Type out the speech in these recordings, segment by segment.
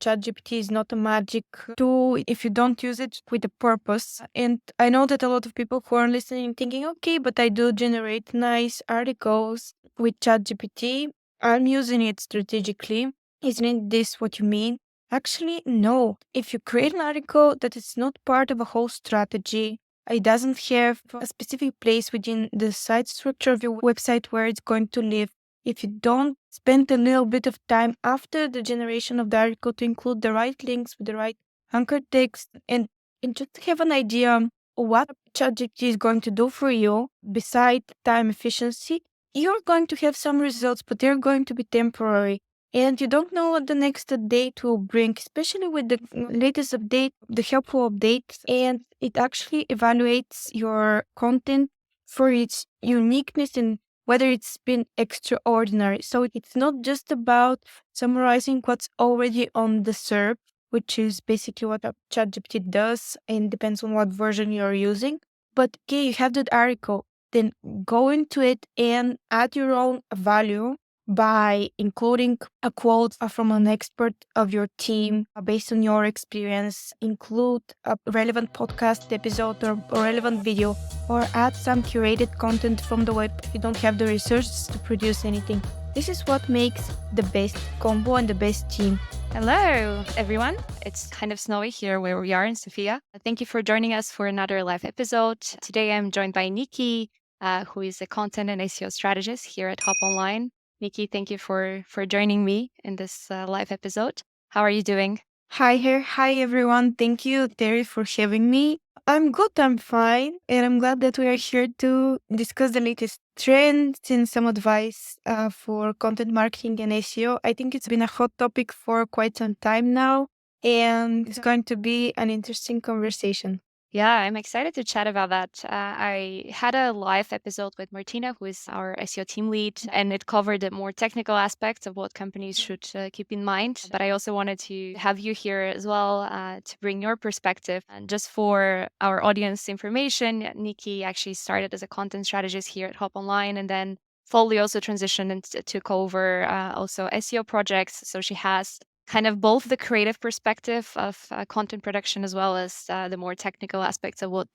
ChatGPT is not a magic tool if you don't use it with a purpose. And I know that a lot of people who are listening thinking, okay, but I do generate nice articles with ChatGPT. I'm using it strategically. Isn't this what you mean? Actually, no. If you create an article that is not part of a whole strategy, it doesn't have a specific place within the site structure of your website where it's going to live. If you don't spend a little bit of time after the generation of the article to include the right links with the right anchor text and just have an idea what ChatGPT is going to do for you beside time efficiency, you're going to have some results, but they're going to be temporary. And you don't know what the next update will bring, especially with the latest update, the helpful updates. And it actually evaluates your content for its uniqueness and whether it's been extraordinary. So it's not just about summarizing what's already on the SERP, which is basically what a ChatGPT does and depends on what version you're using. But okay, you have that article, then go into it and add your own value by including a quote from an expert of your team based on your experience, include a relevant podcast episode or relevant video, or add some curated content from the web if you don't have the resources to produce anything. This is what makes the best combo and the best team. Hello, everyone. It's kind of snowy here where we are in Sofia. Thank you for joining us for another live episode. Today I'm joined by Nikki, who is a content and SEO strategist here at Hop Online. Nikki, thank you for joining me in this live episode. How are you doing? Hi here. Hi, everyone. Thank you, Terry, for having me. I'm good. I'm fine. And I'm glad that we are here to discuss the latest trends and some advice for content marketing and SEO. I think it's been a hot topic for quite some time now, and it's going to be an interesting conversation. Yeah, I'm excited to chat about that. I had a live episode with Martina, who is our SEO team lead, and it covered the more technical aspects of what companies should keep in mind. But I also wanted to have you here as well to bring your perspective. And just for our audience information, Nikki actually started as a content strategist here at Hop Online and then fully also transitioned and took over also SEO projects. So she has kind of both the creative perspective of content production as well as the more technical aspects of what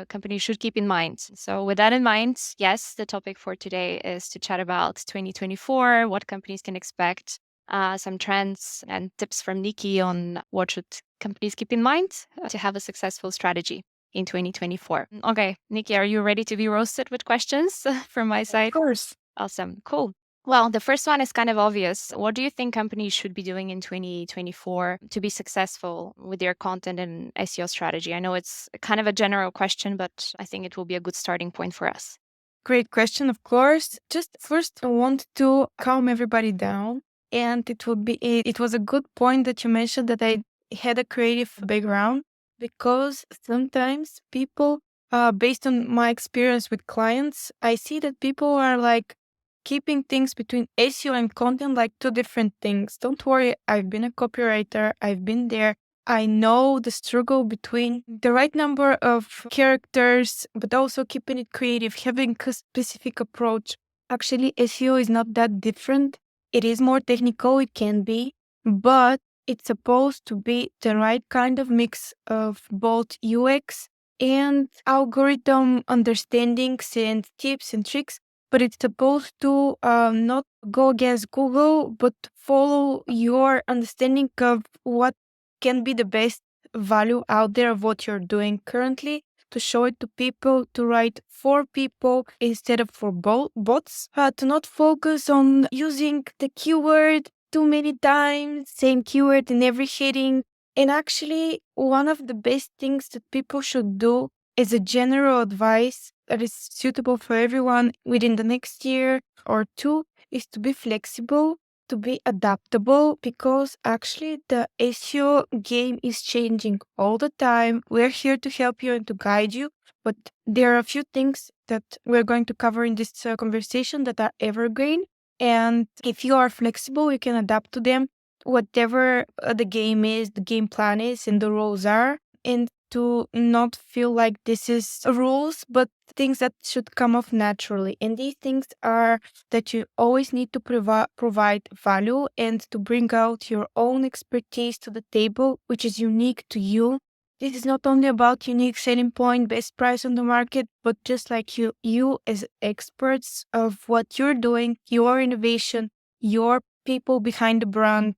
companies should keep in mind. So with that in mind, yes, the topic for today is to chat about 2024, what companies can expect, some trends and tips from Nikki on what should companies keep in mind to have a successful strategy in 2024. Okay, Nikki, are you ready to be roasted with questions from my side? Of course. Awesome. Cool. Well, the first one is kind of obvious. What do you think companies should be doing in 2024 to be successful with their content and SEO strategy? I know it's kind of a general question, but I think it will be a good starting point for us. Great question, of course. Just first, I want to calm everybody down. And it was a good point that you mentioned that I had a creative background because sometimes people, based on my experience with clients, I see that people are like keeping things between SEO and content like two different things. Don't worry, I've been a copywriter, I've been there. I know the struggle between the right number of characters, but also keeping it creative, having a specific approach. Actually, SEO is not that different. It is more technical, it can be, but it's supposed to be the right kind of mix of both UX and algorithm understandings and tips and tricks. But it's supposed to not go against Google, but follow your understanding of what can be the best value out there of what you're doing currently, to show it to people, to write for people instead of for bots, to not focus on using the keyword too many times, same keyword in every heading. And actually, one of the best things that people should do as a general advice that is suitable for everyone within the next year or two is to be flexible, to be adaptable, because actually the SEO game is changing all the time. We're here to help you and to guide you, but there are a few things that we're going to cover in this conversation that are evergreen. And if you are flexible, you can adapt to them, whatever the game is, the game plan is, and the rules are. And to not feel like this is rules, but things that should come off naturally. And these things are that you always need to provide value and to bring out your own expertise to the table, which is unique to you. This is not only about unique selling point, best price on the market, but just like you as experts of what you're doing, your innovation, your people behind the brand.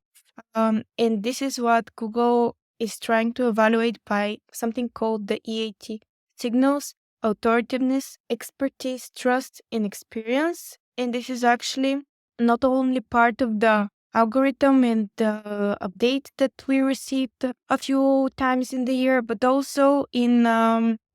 And this is what Google is trying to evaluate by something called the EAT signals: authoritativeness, expertise, trust, and experience. And this is actually not only part of the algorithm and the update that we received a few times in the year, but also in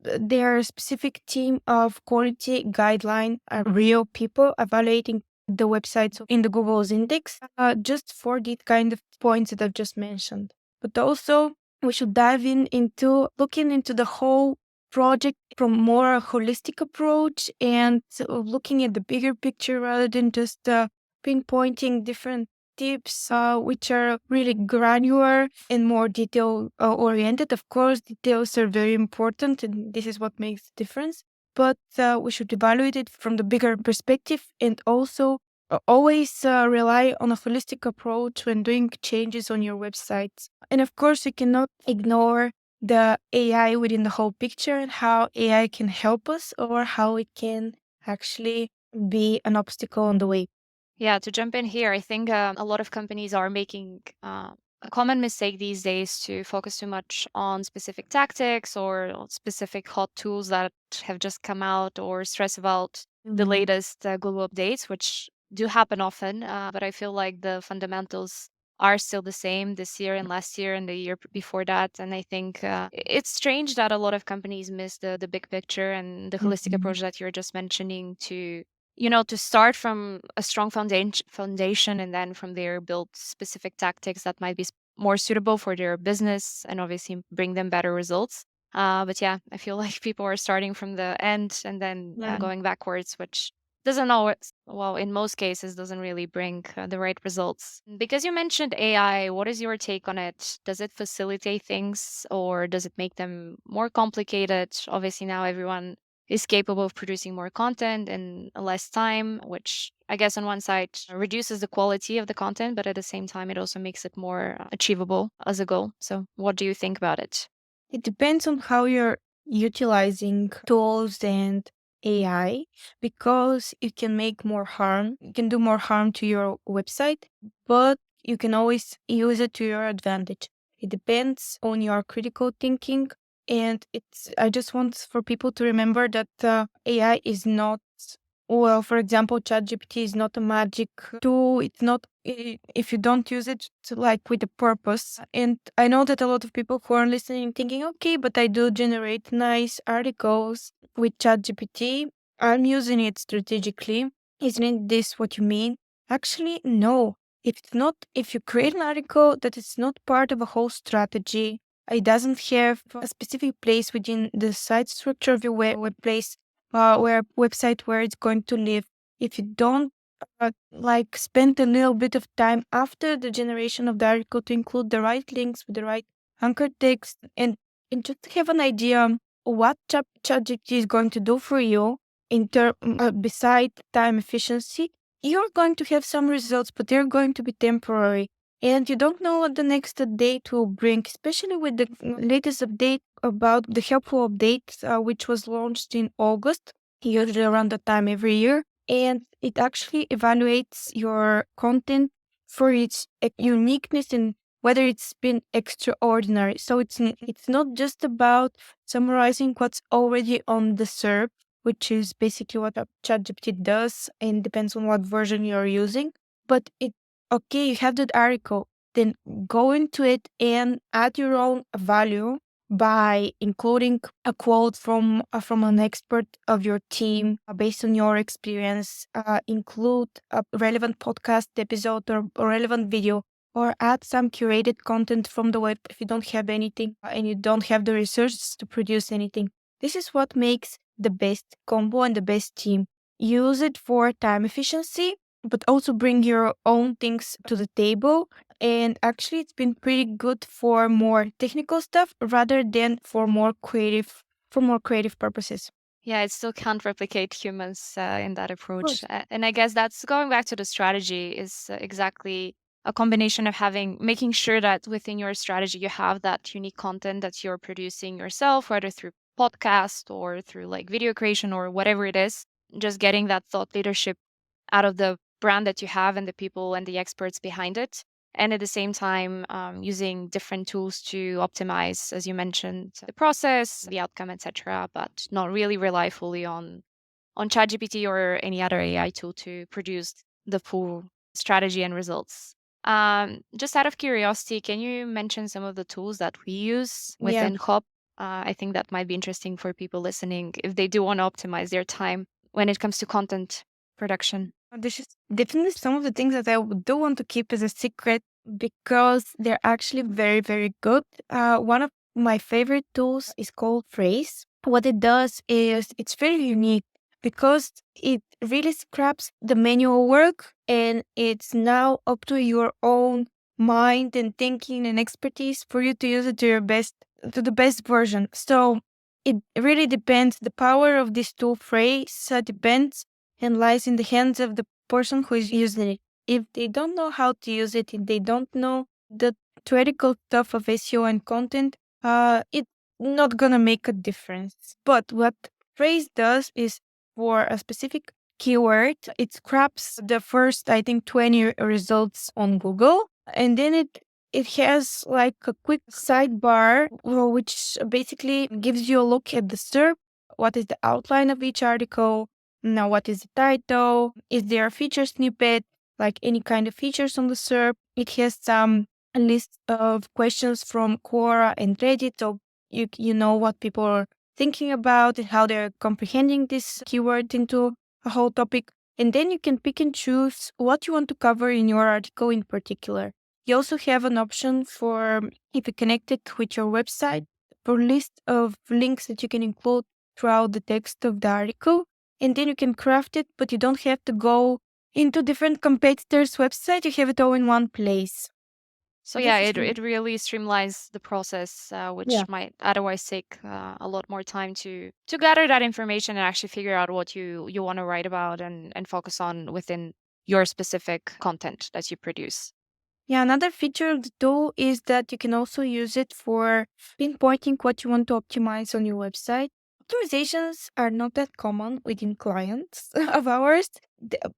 their specific team of quality guideline, real people evaluating the websites in the Google's index, just for the kind of points that I've just mentioned. But also, we should dive into looking into the whole project from more holistic approach and looking at the bigger picture rather than just pinpointing different tips, which are really granular and more detail oriented. Of course, details are very important, and this is what makes the difference. But we should evaluate it from the bigger perspective and also always rely on a holistic approach when doing changes on your websites. And of course, you cannot ignore the AI within the whole picture and how AI can help us or how it can actually be an obstacle on the way. Yeah, to jump in here, I think a lot of companies are making a common mistake these days to focus too much on specific tactics or on specific hot tools that have just come out, or stress about the latest Google updates, which do happen often. But I feel like the fundamentals are still the same this year and last year and the year before that. And I think it's strange that a lot of companies miss the big picture and the holistic Mhm. approach that you're just mentioning, to start from a strong foundation and then from there build specific tactics that might be more suitable for their business and obviously bring them better results. But yeah, I feel like people are starting from the end and then Yeah. going backwards, which doesn't always, well, in most cases, doesn't really bring the right results. Because you mentioned AI, what is your take on it? Does it facilitate things or does it make them more complicated? Obviously, now everyone is capable of producing more content in less time, which I guess on one side reduces the quality of the content, but at the same time, it also makes it more achievable as a goal. So, what do you think about it? It depends on how you're utilizing tools and AI, because it can make more harm. You can do more harm to your website, but you can always use it to your advantage. It depends on your critical thinking. And I just want for people to remember that AI is not, well, for example, ChatGPT is not a magic tool. It's not, if you don't use it like with a purpose. And I know that a lot of people who are listening thinking, okay, but I do generate nice articles with ChatGPT. I'm using it strategically. Isn't this what you mean? Actually, no. If you create an article that is not part of a whole strategy, it doesn't have a specific place within the site structure of your web place, where website where it's going to live. If you don't like spend a little bit of time after the generation of the article to include the right links with the right anchor text, and just have an idea what ChatGPT is going to do for you beside time efficiency, you're going to have some results, but they're going to be temporary. And you don't know what the next update will bring, especially with the latest update about the helpful update, which was launched in August, usually around the time every year. And it actually evaluates your content for its uniqueness and whether it's been extraordinary. So it's not just about summarizing what's already on the SERP, which is basically what a ChatGPT does, and depends on what version you're using. But okay, you have that article, then go into it and add your own value by including a quote from an expert of your team based on your experience. Include a relevant podcast episode or relevant video, or add some curated content from the web if you don't have anything and you don't have the resources to produce anything. This is what makes the best combo and the best team. Use it for time efficiency, but also bring your own things to the table. And actually, it's been pretty good for more technical stuff rather than for more creative purposes. Yeah, it still can't replicate humans in that Of approach. course. And I guess that's going back to the strategy is exactly a combination of making sure that within your strategy you have that unique content that you're producing yourself, whether through podcast or through like video creation or whatever it is, just getting that thought leadership out of the brand that you have and the people and the experts behind it. And at the same time, using different tools to optimize, as you mentioned, the process, the outcome, etc., but not really rely fully on ChatGPT or any other AI tool to produce the full strategy and results. Just out of curiosity, can you mention some of the tools that we use Yeah. within Hop? I think that might be interesting for people listening if they do want to optimize their time when it comes to content production. This is definitely some of the things that do want to keep as a secret because they're actually very, very good. One of my favorite tools is called Phrase. What it does is it's very unique because it really scraps the manual work and it's now up to your own mind and thinking and expertise for you to use it to the best version. So it really depends. The power of this tool Phrase depends and lies in the hands of the person who is using it. If they don't know how to use it, if they don't know the theoretical stuff of SEO and content, it's not gonna make a difference. But what Phrase does is for a specific keyword, it scraps the first, I think, 20 results on Google, and then it has like a quick sidebar which basically gives you a look at the SERP, what is the outline of each article, now, what is the title? Is there a feature snippet, like any kind of features on the SERP? It has some a list of questions from Quora and Reddit, so you know what people are thinking about and how they're comprehending this keyword into a whole topic. And then you can pick and choose what you want to cover in your article in particular. You also have an option for, if you connect it with your website, for list of links that you can include throughout the text of the article, and then you can craft it, but you don't have to go into different competitors' website. You have it all in one place. So yeah, This is it really streamlines the process, which yeah. might otherwise take a lot more time to gather that information and actually figure out what you want to write about and focus on within your specific content that you produce. Yeah, another feature of the tool is that you can also use it for pinpointing what you want to optimize on your website. Optimizations are not that common within clients of ours.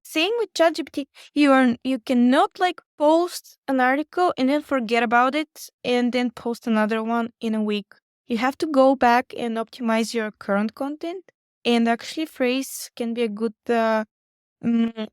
Same with ChatGPT, you cannot like post an article and then forget about it and then post another one in a week. You have to go back and optimize your current content. And actually, Phrase can be a mm,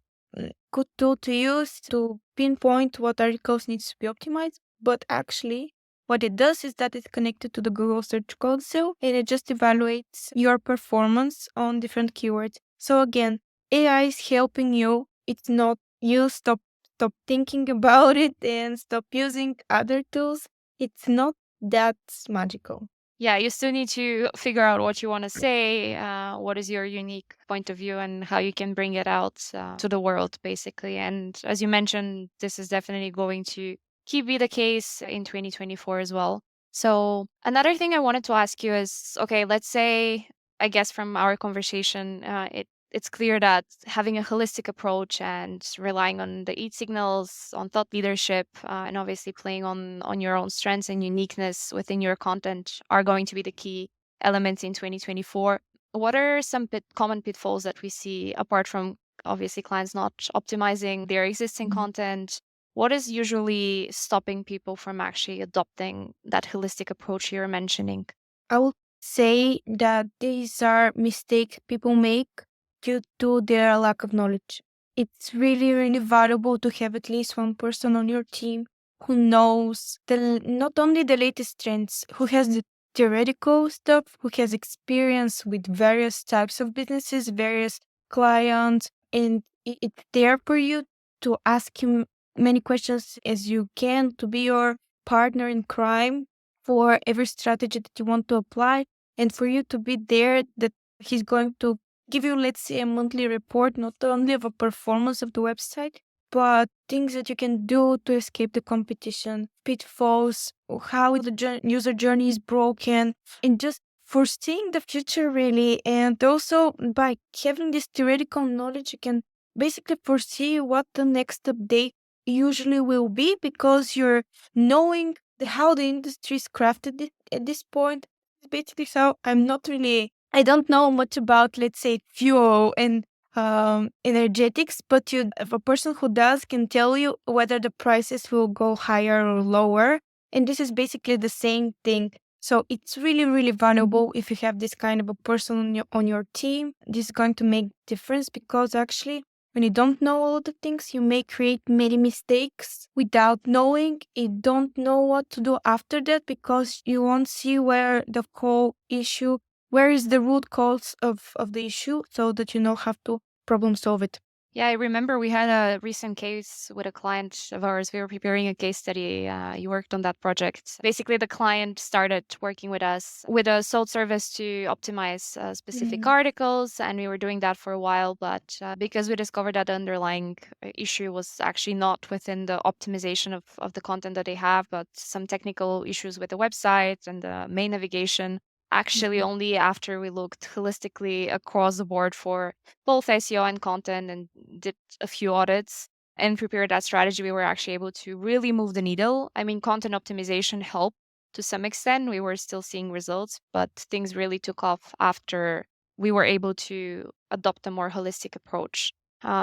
good tool to use to pinpoint what articles needs to be optimized. But actually, what it does is that it's connected to the Google Search Console and it just evaluates your performance on different keywords. So again, AI is helping you. It's not you stop thinking about it and stop using other tools. It's not that magical. Yeah, you still need to figure out what you want to say, what is your unique point of view, and how you can bring it out to the world, basically. And as you mentioned, this is definitely going to keep be the case in 2024 as well. So another thing I wanted to ask you is, okay, let's say, I guess from our conversation, it's clear that having a holistic approach and relying on the eat signals, on thought leadership, and obviously playing on your own strengths and uniqueness within your content are going to be the key elements in 2024. What are some common pitfalls that we see apart from obviously clients not optimizing their existing content? What is usually stopping people from actually adopting that holistic approach you're mentioning? I would say that these are mistakes people make due to their lack of knowledge. It's really, really valuable to have at least one person on your team who knows not only the latest trends, who has the theoretical stuff, who has experience with various types of businesses, various clients, and it's there for you to ask him many questions as you can to be your partner in crime for every strategy that you want to apply and for you to be there that he's going to give you, let's say, a monthly report not only of a performance of the website but things that you can do to escape the competition, pitfalls, how the user journey is broken, and just foreseeing the future really. And also by having this theoretical knowledge, you can basically foresee what the next update usually will be, because you're knowing how the industry is crafted at this point. Basically, so I don't know much about, let's say, fuel and energetics, but if a person who does can tell you whether the prices will go higher or lower. And this is basically the same thing. So it's really, really valuable if you have this kind of a person on your team. This is going to make difference, because actually when you don't know all the things, you may create many mistakes without knowing. You don't know what to do after that, because you won't see where the whole issue, where is the root cause of the issue, so that you know how to problem solve it. Yeah, I remember we had a recent case with a client of ours. We were preparing a case study. You worked on that project. Basically, the client started working with us with a sold service to optimize specific articles, and we were doing that for a while. But because we discovered that the underlying issue was actually not within the optimization of the content that they have, but some technical issues with the website and the main navigation. Actually, only after we looked holistically across the board for both SEO and content and did a few audits and prepared that strategy, we were actually able to really move the needle. I mean, content optimization helped to some extent. We were still seeing results, but things really took off after we were able to adopt a more holistic approach.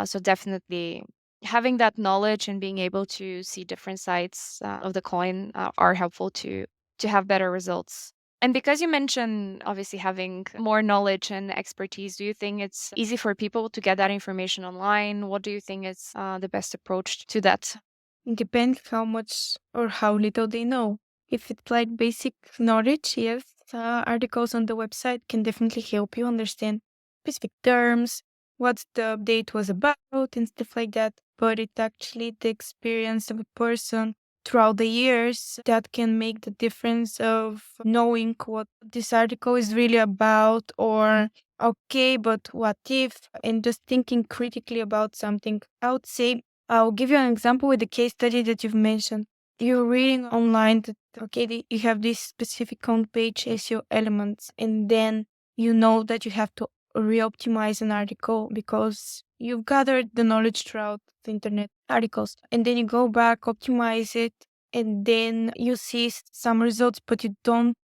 So definitely having that knowledge and being able to see different sides of the coin are helpful to have better results. And because you mentioned obviously having more knowledge and expertise, do you think it's easy for people to get that information online? What do you think is the best approach to that? It depends how much or how little they know. If it's like basic knowledge, yes, articles on the website can definitely help you understand specific terms, what the update was about, and stuff like that. But it's actually the experience of a person throughout the years that can make the difference of knowing what this article is really about, or okay, but what if, and just thinking critically about something. I would say I'll give you an example with the case study that you've mentioned. You're reading online that, okay, you have these specific on-page SEO elements, and then you know that you have to re-optimize an article because you've gathered the knowledge throughout the internet articles. And then you go back, optimize it, and then you see some results, but you don't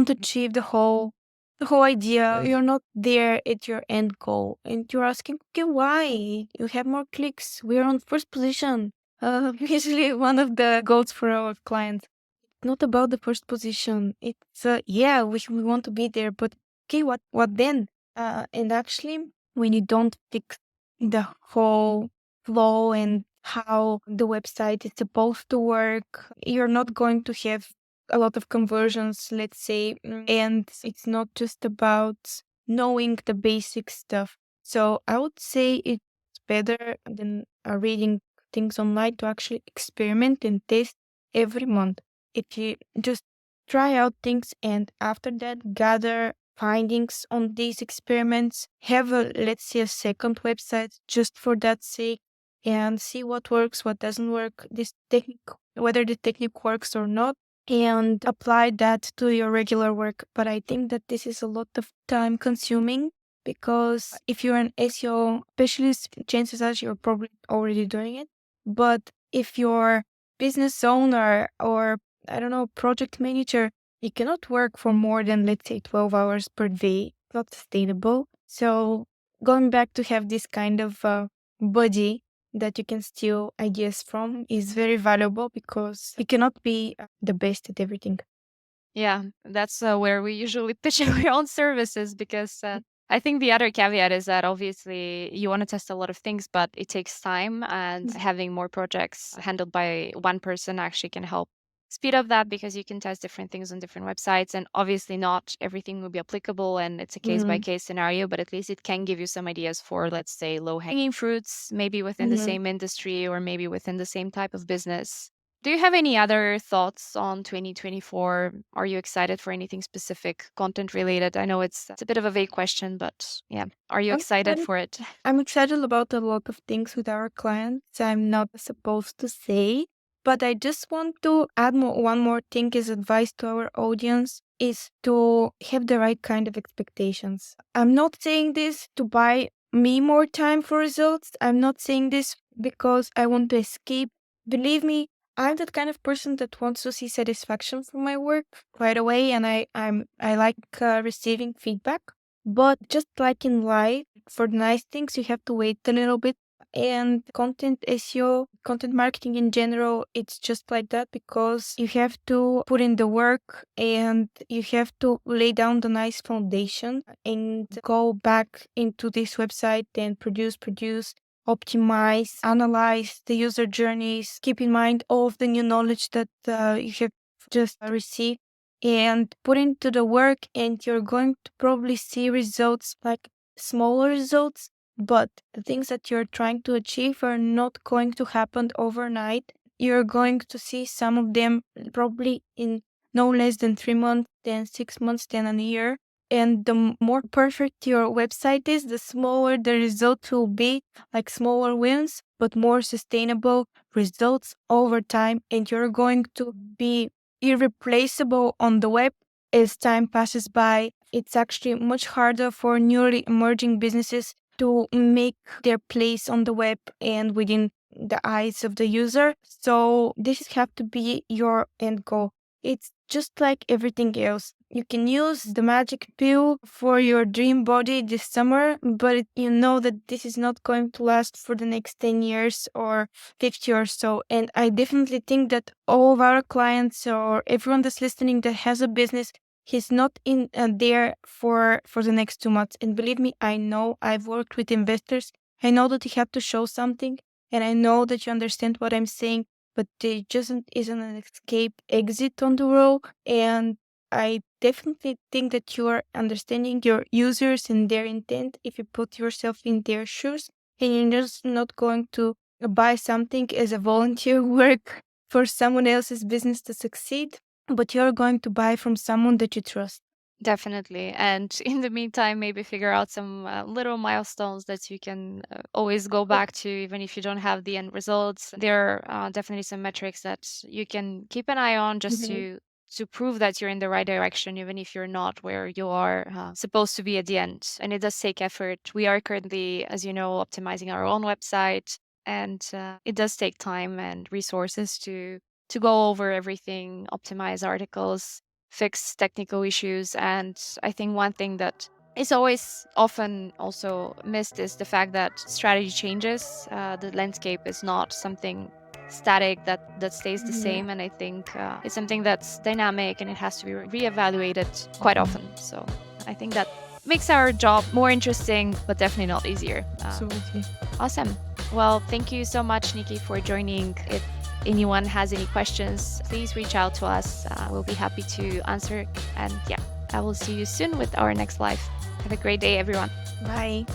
achieve the whole idea. You're not there at your end goal, and you're asking, okay, why? You have more clicks. We're on first position. Usually one of the goals for our clients. Not about the first position. It's yeah, we want to be there, but okay, what then? And actually, when you don't fix the whole flow and how the website is supposed to work, you're not going to have a lot of conversions, let's say. And it's not just about knowing the basic stuff. So I would say it's better than reading things online to actually experiment and test every month. If you just try out things and after that gather findings on these experiments, have a, let's say, a second website just for that sake, and see what works, what doesn't work, this technique, whether the technique works or not, and apply that to your regular work. But I think that this is a lot of time consuming, because if you're an SEO specialist, chances are you're probably already doing it. But if you're business owner or, I don't know, project manager, you cannot work for more than, let's say, 12 hours per day. Not sustainable. So going back to have this kind of buddy that you can steal ideas from is very valuable, because you cannot be the best at everything. Yeah, that's where we usually pitch our own services because I think the other caveat is that obviously you want to test a lot of things, but it takes time, and having more projects handled by one person actually can help speed up that because you can test different things on different websites. And obviously, not everything will be applicable, and it's a case by case scenario, but at least it can give you some ideas for, let's say, low hanging fruits, maybe within the same industry or maybe within the same type of business Do you have any other thoughts on 2024? Are you excited for anything specific, content related? I know it's a bit of a vague question, but yeah, are you I'm excited excited. for it? I'm excited about a lot of things with our clients. I'm not supposed to say, but I just want to add one more thing as advice to our audience is to have the right kind of expectations. I'm not saying this to buy me more time for results. I'm not saying this because I want to escape. Believe me, I'm that kind of person that wants to see satisfaction from my work right away, and I like receiving feedback. But just like in life, for nice things, you have to wait a little bit. And content SEO, content marketing in general, it's just like that because you have to put in the work and you have to lay down the nice foundation and go back into this website and produce, optimize, analyze the user journeys, keep in mind all of the new knowledge that you have just received and put into the work, and you're going to probably see results like smaller results, but the things that you're trying to achieve are not going to happen overnight. You're going to see some of them probably in no less than 3 months, then 6 months, then a year. And the more perfect your website is, the smaller the result will be, like smaller wins, but more sustainable results over time. And you're going to be irreplaceable on the web as time passes by. It's actually much harder for newly emerging businesses to make their place on the web and within the eyes of the user. So this have to be your end goal. It's just like everything else. You can use the magic pill for your dream body this summer, but you know that this is not going to last for the next 10 years or 50 or so. And I definitely think that all of our clients or everyone that's listening that has a business, he's not in there for the next 2 months. And believe me, I know I've worked with investors. I know that you have to show something, and I know that you understand what I'm saying, but there just isn't an escape exit on the road. And I definitely think that you are understanding your users and their intent if you put yourself in their shoes, and you're just not going to buy something as a volunteer work for someone else's business to succeed, but you're going to buy from someone that you trust. Definitely. And in the meantime, maybe figure out some little milestones that you can always go back to, even if you don't have the end results. There are definitely some metrics that you can keep an eye on just Mhm. to prove that you're in the right direction, even if you're not where you are supposed to be at the end. And it does take effort. We are currently, as you know, optimizing our own website, and it does take time and resources to go over everything, optimize articles, fix technical issues. And I think one thing that is always often also missed is the fact that strategy changes. The landscape is not something static that stays the Mhm. same. And I think it's something that's dynamic and it has to be reevaluated quite often. So I think that makes our job more interesting, but definitely not easier. Absolutely. Awesome. Well, thank you so much, Nikki, for joining. If anyone has any questions, please reach out to us. We'll be happy to answer. And yeah, I will see you soon with our next live. Have a great day, everyone. Bye.